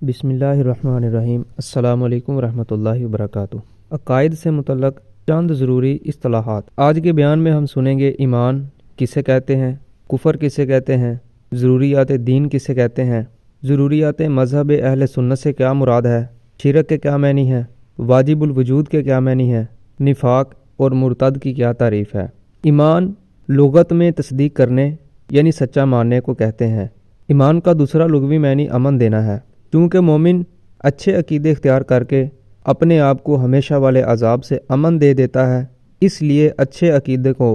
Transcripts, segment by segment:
بسم اللہ الرحمن الرحیم۔ السلام علیکم ورحمۃ اللہ وبرکاتہ۔ عقائد سے متعلق چند ضروری اصطلاحات آج کے بیان میں ہم سنیں گے۔ ایمان کسے کہتے ہیں، کفر کسے کہتے ہیں، ضروریات دین کسے کہتے ہیں، ضروریات مذہب اہل سنت سے کیا مراد ہے، شرک کے کیا معنی ہے، واجب الوجود کے کیا معنی ہے، نفاق اور مرتد کی کیا تعریف ہے۔ ایمان لغت میں تصدیق کرنے یعنی سچا ماننے کو کہتے ہیں۔ ایمان کا دوسرا لغوی معنی امن دینا ہے، کیونکہ مومن اچھے عقیدے اختیار کر کے اپنے آپ کو ہمیشہ والے عذاب سے امن دے دیتا ہے، اس لیے اچھے عقیدے کو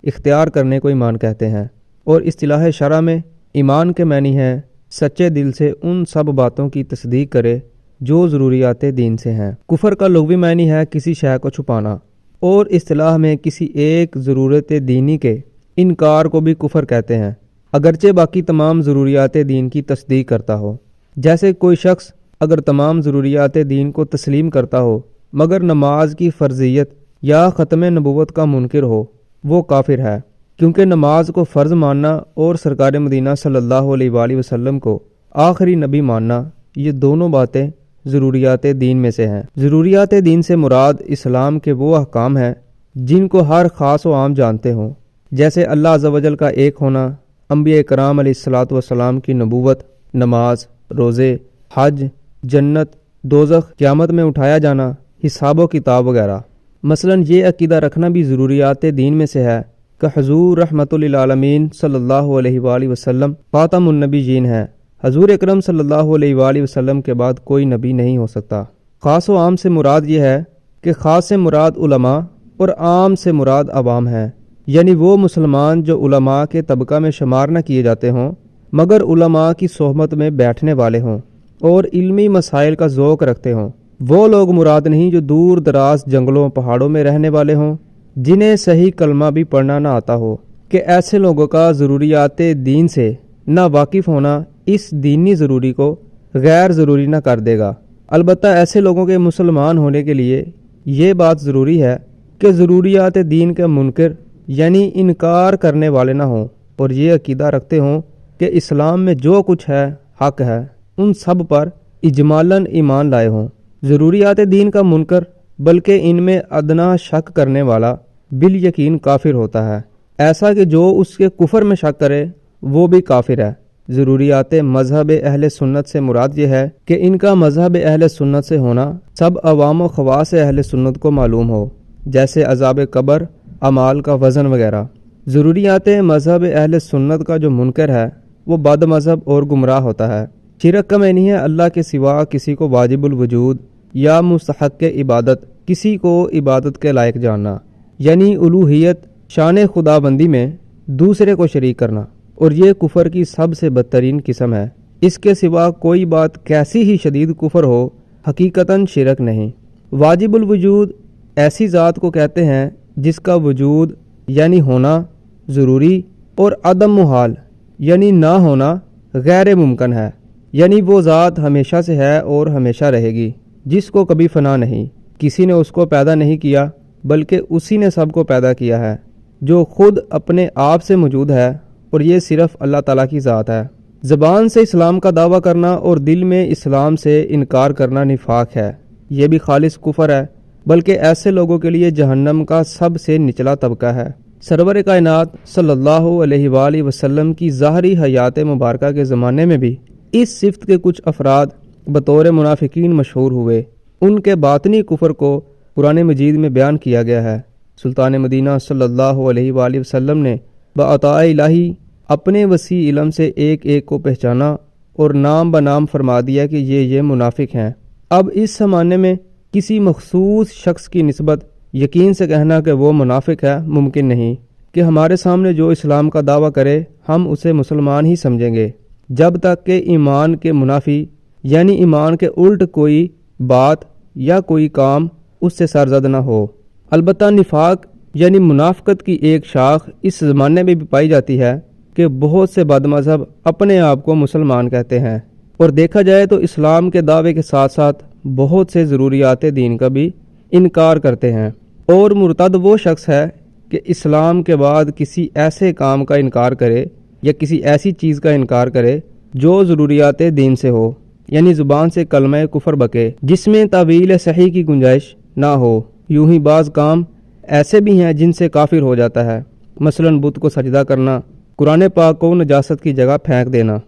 اختیار کرنے کو ایمان کہتے ہیں۔ اور اصطلاح شرع میں ایمان کے معنی ہے سچے دل سے ان سب باتوں کی تصدیق کرے جو ضروریات دین سے ہیں۔ کفر کا لغوی معنی ہے کسی شے کو چھپانا، اور اصطلاح میں کسی ایک ضرورت دینی کے انکار کو بھی کفر کہتے ہیں، اگرچہ باقی تمام ضروریات دین کی تصدیق کرتا ہو۔ جیسے کوئی شخص اگر تمام ضروریات دین کو تسلیم کرتا ہو مگر نماز کی فرضیت یا ختم نبوت کا منکر ہو، وہ کافر ہے، کیونکہ نماز کو فرض ماننا اور سرکار مدینہ صلی اللہ علیہ وآلہ وسلم کو آخری نبی ماننا، یہ دونوں باتیں ضروریات دین میں سے ہیں۔ ضروریات دین سے مراد اسلام کے وہ احکام ہیں جن کو ہر خاص و عام جانتے ہوں، جیسے اللہ عز و جل کا ایک ہونا، انبیاء کرام علیہ الصلاۃ والسلام کی نبوت، نماز، روزے، حج، جنت، دوزخ، قیامت میں اٹھایا جانا، حساب و کتاب وغیرہ۔ مثلا یہ عقیدہ رکھنا بھی ضروریات دین میں سے ہے کہ حضور رحمت للعالمین صلی اللہ علیہ وآلہ وسلم خاتم النبیین ہیں، حضور اکرم صلی اللہ علیہ وآلہ وسلم کے بعد کوئی نبی نہیں ہو سکتا۔ خاص و عام سے مراد یہ ہے کہ خاص سے مراد علماء اور عام سے مراد عوام ہیں، یعنی وہ مسلمان جو علماء کے طبقہ میں شمار نہ کیے جاتے ہوں مگر علماء کی صحبت میں بیٹھنے والے ہوں اور علمی مسائل کا ذوق رکھتے ہوں۔ وہ لوگ مراد نہیں جو دور دراز جنگلوں پہاڑوں میں رہنے والے ہوں، جنہیں صحیح کلمہ بھی پڑھنا نہ آتا ہو، کہ ایسے لوگوں کا ضروریات دین سے نہ واقف ہونا اس دینی ضروری کو غیر ضروری نہ کر دے گا۔ البتہ ایسے لوگوں کے مسلمان ہونے کے لیے یہ بات ضروری ہے کہ ضروریات دین کے منکر یعنی انکار کرنے والے نہ ہوں، اور یہ عقیدہ رکھتے ہوں کہ اسلام میں جو کچھ ہے حق ہے، ان سب پر اجمالاً ایمان لائے ہوں۔ ضروریات دین کا منکر بلکہ ان میں ادنا شک کرنے والا بالیقین کافر ہوتا ہے، ایسا کہ جو اس کے کفر میں شک کرے وہ بھی کافر ہے۔ ضروریات مذہب اہل سنت سے مراد یہ ہے کہ ان کا مذہب اہل سنت سے ہونا سب عوام و خواص اہل سنت کو معلوم ہو، جیسے عذاب قبر، اعمال کا وزن وغیرہ۔ ضروریات مذہب اہل سنت کا جو منکر ہے وہ بد مذہب اور گمراہ ہوتا ہے۔ شرک کا معنی ہے اللہ کے سوا کسی کو واجب الوجود یا مستحق عبادت، کسی کو عبادت کے لائق جاننا، یعنی الوہیت شان خدا بندی میں دوسرے کو شریک کرنا، اور یہ کفر کی سب سے بدترین قسم ہے۔ اس کے سوا کوئی بات کیسی ہی شدید کفر ہو، حقیقتاً شرک نہیں۔ واجب الوجود ایسی ذات کو کہتے ہیں جس کا وجود یعنی ہونا ضروری اور عدم محال یعنی نہ ہونا غیر ممکن ہے، یعنی وہ ذات ہمیشہ سے ہے اور ہمیشہ رہے گی، جس کو کبھی فنا نہیں، کسی نے اس کو پیدا نہیں کیا بلکہ اسی نے سب کو پیدا کیا ہے، جو خود اپنے آپ سے موجود ہے، اور یہ صرف اللہ تعالیٰ کی ذات ہے۔ زبان سے اسلام کا دعویٰ کرنا اور دل میں اسلام سے انکار کرنا نفاق ہے، یہ بھی خالص کفر ہے، بلکہ ایسے لوگوں کے لیے جہنم کا سب سے نچلا طبقہ ہے۔ سرور کائنات صلی اللہ علیہ وآلہ وسلم کی ظاہری حیات مبارکہ کے زمانے میں بھی اس صفت کے کچھ افراد بطور منافقین مشہور ہوئے۔ ان کے باطنی کفر کو قرآن مجید میں بیان کیا گیا ہے۔ سلطان مدینہ صلی اللہ علیہ وآلہ وسلم نے بعطاء الہی اپنے وسیع علم سے ایک ایک کو پہچانا اور نام بنام فرما دیا کہ یہ منافق ہیں۔ اب اس زمانے میں کسی مخصوص شخص کی نسبت یقین سے کہنا کہ وہ منافق ہے ممکن نہیں، کہ ہمارے سامنے جو اسلام کا دعویٰ کرے ہم اسے مسلمان ہی سمجھیں گے، جب تک کہ ایمان کے منافی یعنی ایمان کے الٹ کوئی بات یا کوئی کام اس سے سرزد نہ ہو۔ البتہ نفاق یعنی منافقت کی ایک شاخ اس زمانے میں بھی پائی جاتی ہے کہ بہت سے بد مذہب اپنے آپ کو مسلمان کہتے ہیں، اور دیکھا جائے تو اسلام کے دعوے کے ساتھ ساتھ بہت سے ضروریات دین کا بھی انکار کرتے ہیں۔ اور مرتد وہ شخص ہے کہ اسلام کے بعد کسی ایسے کام کا انکار کرے یا کسی ایسی چیز کا انکار کرے جو ضروریات دین سے ہو۔ یعنی زبان سے کلمہ کفر بکے جس میں تعویل صحیح کی گنجائش نہ ہو۔ یوں ہی بعض کام ایسے بھی ہیں جن سے کافر ہو جاتا ہے، مثلا بت کو سجدہ کرنا، قرآن پاک کو نجاست کی جگہ پھینک دینا۔